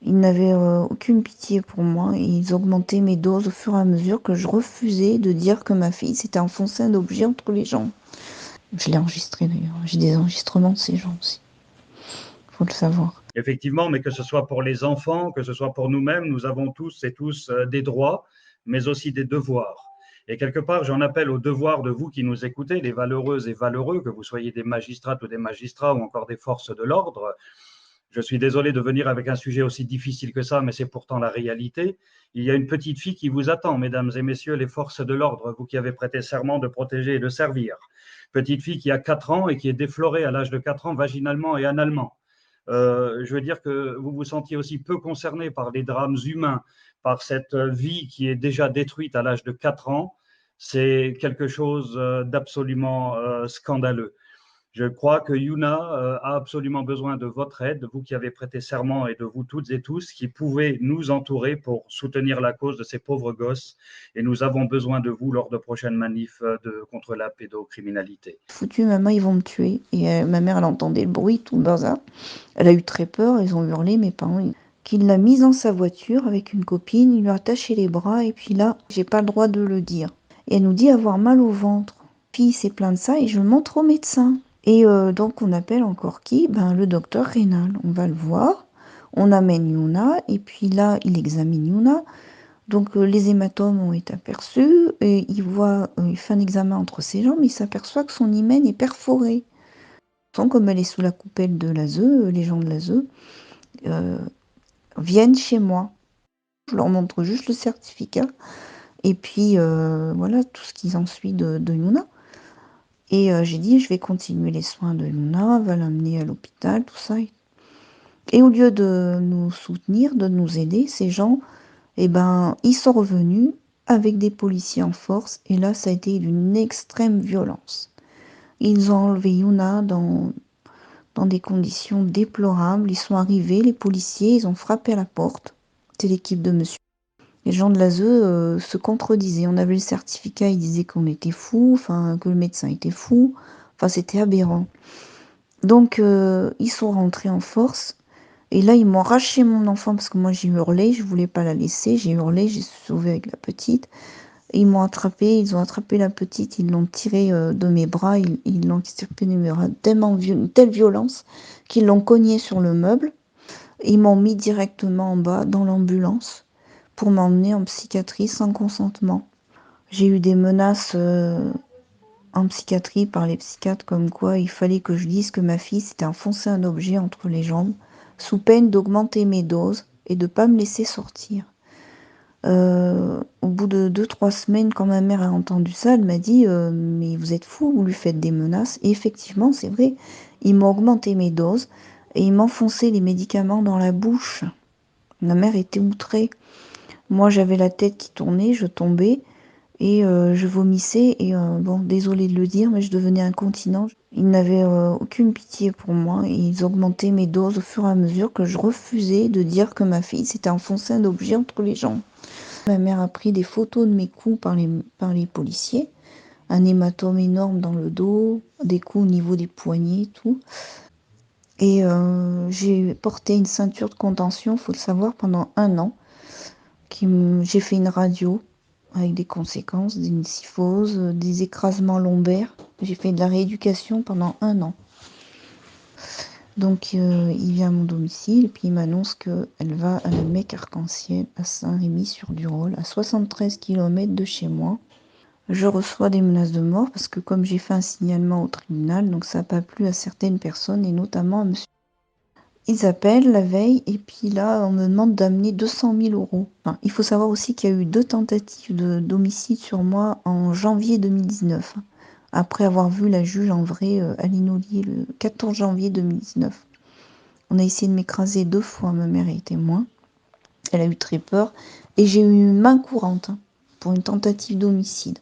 Ils n'avaient aucune pitié pour moi et ils augmentaient mes doses au fur et à mesure que je refusais de dire que ma fille s'était enfoncé un objet entre les jambes. Je l'ai enregistré d'ailleurs, j'ai des enregistrements de ces gens aussi, faut le savoir. Effectivement, mais que ce soit pour les enfants, que ce soit pour nous-mêmes, nous avons tous et tous des droits, mais aussi des devoirs. Et quelque part, j'en appelle au devoir de vous qui nous écoutez, les valeureuses et valeureux, que vous soyez des magistrates ou des magistrats ou encore des forces de l'ordre. Je suis désolé de venir avec un sujet aussi difficile que ça, mais c'est pourtant la réalité. Il y a une petite fille qui vous attend, mesdames et messieurs les forces de l'ordre, vous qui avez prêté serment de protéger et de servir. Petite fille qui a 4 ans et qui est déflorée à l'âge de 4 ans vaginalement et analement. Je veux dire que vous vous sentiez aussi peu concerné par les drames humains, par cette vie qui est déjà détruite à l'âge de 4 ans. C'est quelque chose d'absolument scandaleux. Je crois que Yuna a absolument besoin de votre aide, vous qui avez prêté serment et de vous toutes et tous qui pouvez nous entourer pour soutenir la cause de ces pauvres gosses. Et nous avons besoin de vous lors de prochaines manifs contre la pédocriminalité. Foutu, maman, ils vont me tuer. Et ma mère, elle entendait le bruit, tout le bazar. Elle a eu très peur, ils ont hurlé, mes parents. Qu'il l'a mise dans sa voiture avec une copine, il lui a attaché les bras, et puis là, j'ai pas le droit de le dire. Et elle nous dit avoir mal au ventre. Puis s'est plaint de ça, et je le montre au médecin. Et donc on appelle encore qui? Ben le docteur rénal. On va le voir. On amène Yuna, et puis là, il examine Yuna. Donc les hématomes ont été aperçus, et il fait un examen entre ses jambes, il s'aperçoit que son hymen est perforé. Comme elle est sous la coupelle de l'ASE, les gens de l'ASE viennent chez moi. Je leur montre juste le certificat, et puis voilà tout ce qui s'ensuit de Yuna. Et j'ai dit, je vais continuer les soins de Yuna, va l'amener à l'hôpital, tout ça. Et au lieu de nous soutenir, de nous aider, ces gens, eh ben, ils sont revenus avec des policiers en force. Et là, ça a été d'une extrême violence. Ils ont enlevé Yuna dans des conditions déplorables. Ils sont arrivés, les policiers, ils ont frappé à la porte. C'est l'équipe de monsieur. Les gens de l'ASE se contredisaient. On avait le certificat, ils disaient qu'on était fous, enfin que le médecin était fou. Enfin, c'était aberrant. Donc, ils sont rentrés en force. Et là, ils m'ont arraché mon enfant parce que moi, j'ai hurlé. Je voulais pas la laisser. J'ai hurlé, j'ai sauvé avec la petite. Et ils m'ont attrapé. Ils ont attrapé la petite. Ils l'ont tirée de mes bras. Ils l'ont tirée de mes bras. Une telle violence qu'ils l'ont cognée sur le meuble. Et ils m'ont mis directement en bas dans l'ambulance pour m'emmener en psychiatrie sans consentement. J'ai eu des menaces en psychiatrie par les psychiatres comme quoi il fallait que je dise que ma fille s'était enfoncé un objet entre les jambes, sous peine d'augmenter mes doses et de ne pas me laisser sortir. Au bout de 2-3 semaines, quand ma mère a entendu ça, elle m'a dit mais vous êtes fou, vous lui faites des menaces. Et effectivement, c'est vrai, ils m'ont augmenté mes doses et ils m'enfonçaient les médicaments dans la bouche. Ma mère était outrée. Moi, j'avais la tête qui tournait, je tombais et je vomissais et bon, désolée de le dire, mais je devenais incontinent. Ils n'avaient aucune pitié pour moi et ils augmentaient mes doses au fur et à mesure que je refusais de dire que ma fille s'était enfoncé un objet entre les jambes. Ma mère a pris des photos de mes coups par les policiers, un hématome énorme dans le dos, des coups au niveau des poignets, tout. Et j'ai porté une ceinture de contention, faut le savoir, pendant 1 an. J'ai fait une radio avec des conséquences, une syphose, des écrasements lombaires. J'ai fait de la rééducation pendant 1 an. Donc il vient à mon domicile et puis il m'annonce qu'elle va à la Mecque Arc-en-Ciel à Saint-Rémy-sur-Durol, à 73 km de chez moi. Je reçois des menaces de mort parce que comme j'ai fait un signalement au tribunal, donc ça n'a pas plu à certaines personnes et notamment à monsieur. Ils appellent la veille et puis là, on me demande d'amener 200 000 euros. Enfin, il faut savoir aussi qu'il y a eu 2 tentatives d'homicide sur moi en janvier 2019, après avoir vu la juge en vrai à Linolier le 14 janvier 2019. On a essayé de m'écraser 2 fois, ma mère est témoin. Elle a eu très peur et j'ai eu une main courante pour une tentative d'homicide.